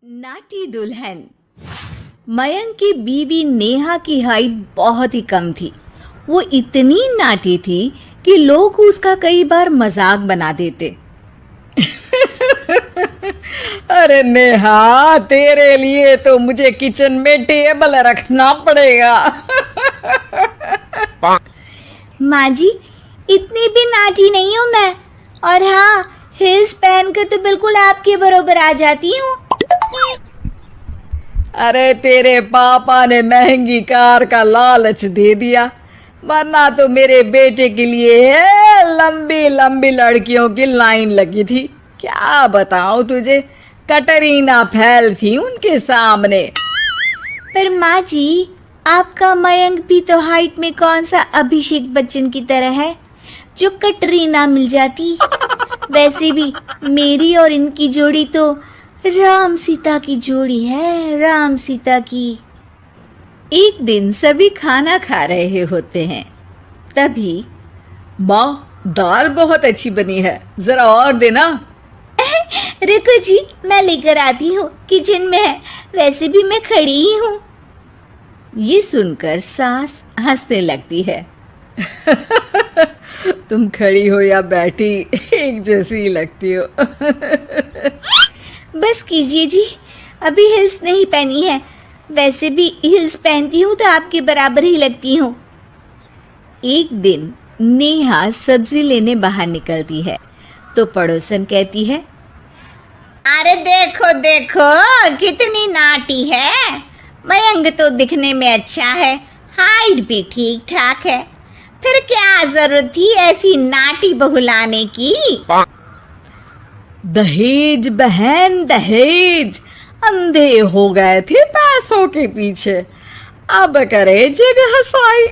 नाटी दुल्हन। मयंक की बीवी नेहा की हाइट बहुत ही कम थी। वो इतनी नाटी थी कि लोग उसका कई बार मजाक बना देते। अरे नेहा, तेरे लिए तो मुझे किचन में टेबल रखना पड़ेगा। माँ जी, इतनी भी नाटी नहीं हूँ मैं। और हाँ, हिल्स पहनकर तो बिल्कुल आपके बराबर आ जाती हूँ। अरे तेरे पापा ने महंगी कार का लालच दे दिया, वरना तो मेरे बेटे के लिए लंबी लंबी लड़कियों की लाइन लगी थी। क्या बताऊं तुझे, कटरीना फैल थी उनके सामने। पर माँ जी, आपका मयंक भी तो हाइट में कौन सा अभिषेक बच्चन की तरह है जो कटरीना मिल जाती। वैसे भी मेरी और इनकी जोड़ी तो राम सीता की जोड़ी है, राम सीता की। एक दिन सभी खाना खा रहे होते हैं, तभी माँ, दाल बहुत अच्छी बनी है, जरा और देना। रुको जी, मैं लेकर आती हूँ, किचन में है। वैसे भी मैं खड़ी ही हूँ। ये सुनकर सास हंसने लगती है। तुम खड़ी हो या बैठी, एक जैसी लगती हो। बस कीजिए जी, अभी हिल्स नहीं पहनी है। वैसे भी हिल्स पहनती हूँ तो आपके बराबर ही लगती हूँ। एक दिन नेहा सब्जी लेने बाहर निकलती है तो पड़ोसन कहती है, अरे देखो देखो, कितनी नाटी है। मयंक तो दिखने में अच्छा है, हाइट भी ठीक ठाक है। फिर क्या जरूरत थी ऐसी नाटी बहू लाने की। दहेज बहन, दहेज। अंधे हो गए थे पैसों के पीछे, अब करे जगह साई।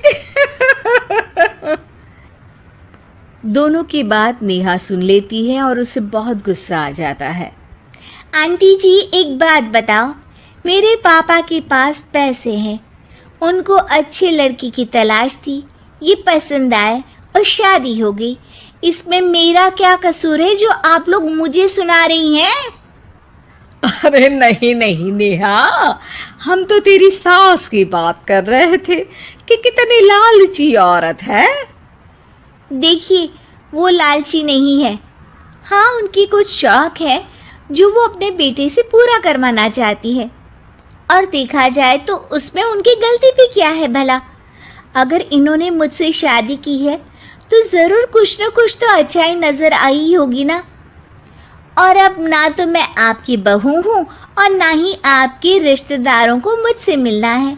दोनों की बात नेहा सुन लेती है और उसे बहुत गुस्सा आ जाता है। आंटी जी, एक बात बताओ, मेरे पापा के पास पैसे हैं, उनको अच्छी लड़की की तलाश थी, ये पसंद आए और शादी हो गई। इसमें मेरा क्या कसूर है जो आप लोग मुझे सुना रही हैं? अरे नहीं नहीं नेहा, हम तो तेरी सास की बात कर रहे थे कि कितनी लालची औरत है। देखिए, वो लालची नहीं है। हाँ, उनकी कुछ शौक है जो वो अपने बेटे से पूरा करवाना चाहती है। और देखा जाए तो उसमें उनकी गलती भी क्या है भला। अगर इन्होंने मुझसे शादी की है तो ज़रूर कुछ न कुछ तो अच्छाई नज़र आई होगी ना। और अब ना तो मैं आपकी बहू हूँ और ना ही आपके रिश्तेदारों को मुझसे मिलना है।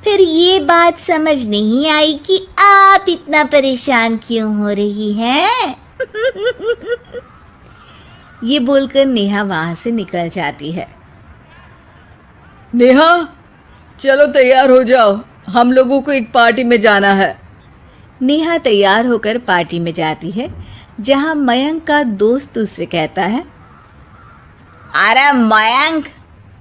फिर ये बात समझ नहीं आई कि आप इतना परेशान क्यों हो रही हैं। ये बोलकर नेहा वहाँ से निकल जाती है। नेहा, चलो तैयार हो जाओ, हम लोगों को एक पार्टी में जाना है। नेहा तैयार होकर पार्टी में जाती है, जहाँ मयंक का दोस्त उससे कहता है, अरे मयंक,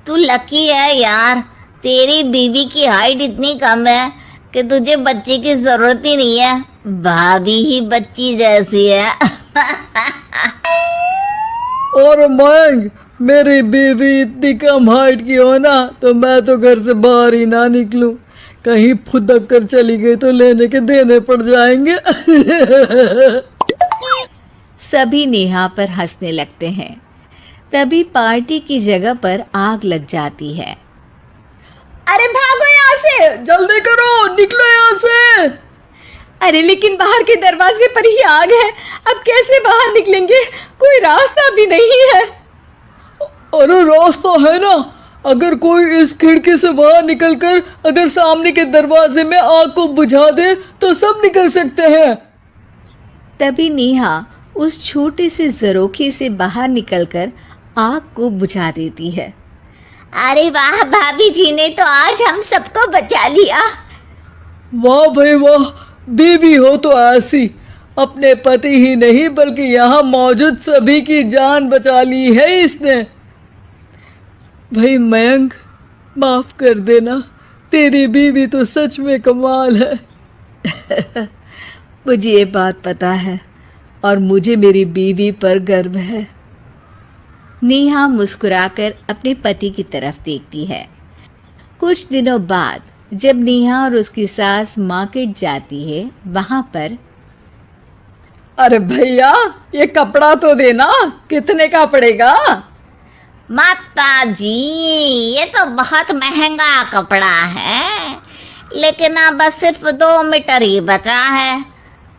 तू लकी है यार, तेरी बीवी की हाइट इतनी कम है कि तुझे बच्चे की जरूरत ही नहीं है, भाभी ही बच्ची जैसी है। और मयंक, मेरी बीवी इतनी कम हाइट की हो ना तो मैं तो घर से बाहर ही ना निकलूं, कहीं फुदक कर चली गई तो लेने के देने पड़ जाएंगे। सभी नेहा पर हंसने लगते हैं। तभी पार्टी की जगह पर आग लग जाती है। अरे भागो यहाँ से, जल्दी करो, निकलो यहाँ से। अरे लेकिन बाहर के दरवाजे पर ही आग है, अब कैसे बाहर निकलेंगे? कोई रास्ता भी नहीं है। अरे रास्ता है ना, अगर कोई इस खिड़की से बाहर निकलकर अगर सामने के दरवाजे में आग को बुझा दे तो सब निकल सकते हैं। तभी नेहा उस छोटे से झरोखे से बाहर निकलकर आग को बुझा देती है। अरे वाह, भाभी जी ने तो आज हम सबको बचा लिया। वाह भाई वाह, बीवी हो तो ऐसी, अपने पति ही नहीं बल्कि यहाँ मौजूद सभी की जान बचा ली है इसने। भाई मयंक, माफ कर देना, तेरी बीवी तो सच में कमाल है। मुझे ये बात पता है और मुझे मेरी बीवी पर गर्व है। नेहा मुस्कुराकर अपने पति की तरफ देखती है। कुछ दिनों बाद जब नेहा और उसकी सास मार्केट जाती है, वहां पर अरे भैया, ये कपड़ा तो देना, कितने का पड़ेगा? माता जी, ये तो बहुत महंगा कपड़ा है, लेकिन अब बस सिर्फ 2 मीटर ही बचा है।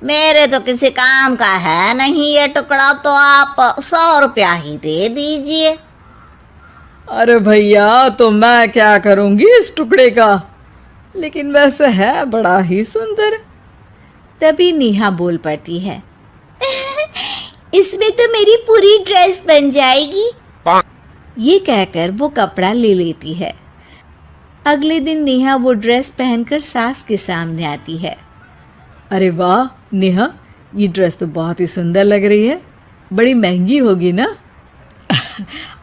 मेरे तो किसी काम का है नहीं ये टुकड़ा, तो आप 100 रुपया ही दे दीजिए। अरे भैया, तो मैं क्या करूंगी इस टुकड़े का, लेकिन वैसे है बड़ा ही सुंदर। तभी नेहा बोल पड़ती है, इसमें तो मेरी पूरी ड्रेस बन जाएगी। ये कहकर वो कपड़ा ले लेती है। अगले दिन नेहा वो ड्रेस पहनकर सास के सामने आती है। अरे वाह नेहा, ये ड्रेस तो बहुत ही सुंदर लग रही है, बड़ी महंगी होगी ना?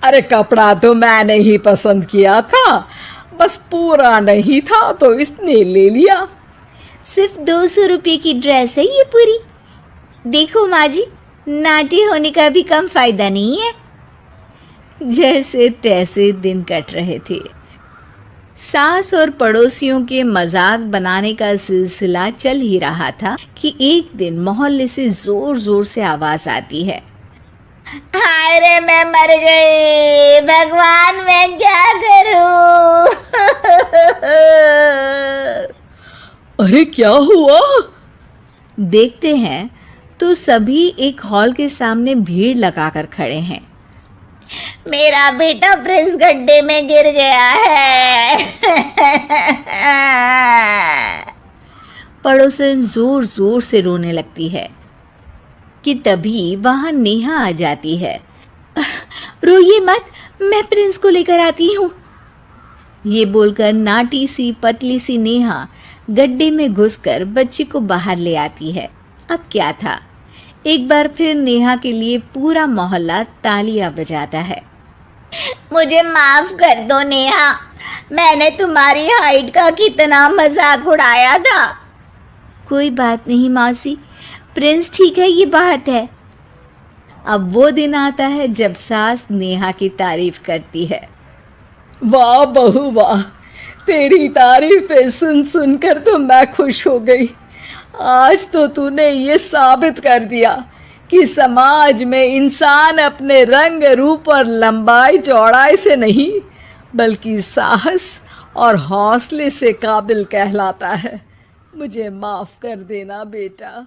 अरे कपड़ा तो मैंने ही पसंद किया था, बस पूरा नहीं था तो इसने ले लिया। सिर्फ 200 रुपये की ड्रेस है ये पूरी। देखो माँ जी, नाटी होने का भी कम फायदा नहीं है। जैसे तैसे दिन कट रहे थे। सास और पड़ोसियों के मजाक बनाने का सिलसिला चल ही रहा था कि एक दिन मोहल्ले से जोर जोर से आवाज आती है, हाय रे, मैं मर गई, भगवान मैं क्या करूं? अरे क्या हुआ? देखते हैं तो सभी एक हॉल के सामने भीड़ लगाकर खड़े हैं। मेरा बेटा प्रिंस गड्ढे में गिर गया है। पड़ोसन जोर जोर से रोने लगती है कि तभी वहां नेहा आ जाती है। रोइए मत, मैं प्रिंस को लेकर आती हूँ। ये बोलकर नाटी सी पतली सी नेहा गड्ढे में घुसकर बच्ची को बाहर ले आती है। अब क्या था, एक बार फिर नेहा के लिए पूरा मोहल्ला तालियां बजाता है। मुझे माफ कर दो नेहा, मैंने तुम्हारी हाइट का कितना मजाक उड़ाया था। कोई बात नहीं मौसी, प्रिंस ठीक है, ये बात है। अब वो दिन आता है जब सास नेहा की तारीफ करती है। वाह बहू वाह, तेरी तारीफें सुन सुनकर तो मैं खुश हो गई। आज तो तूने ये साबित कर दिया कि समाज में इंसान अपने रंग रूप और लंबाई चौड़ाई से नहीं, बल्कि साहस और हौसले से काबिल कहलाता है। मुझे माफ कर देना बेटा।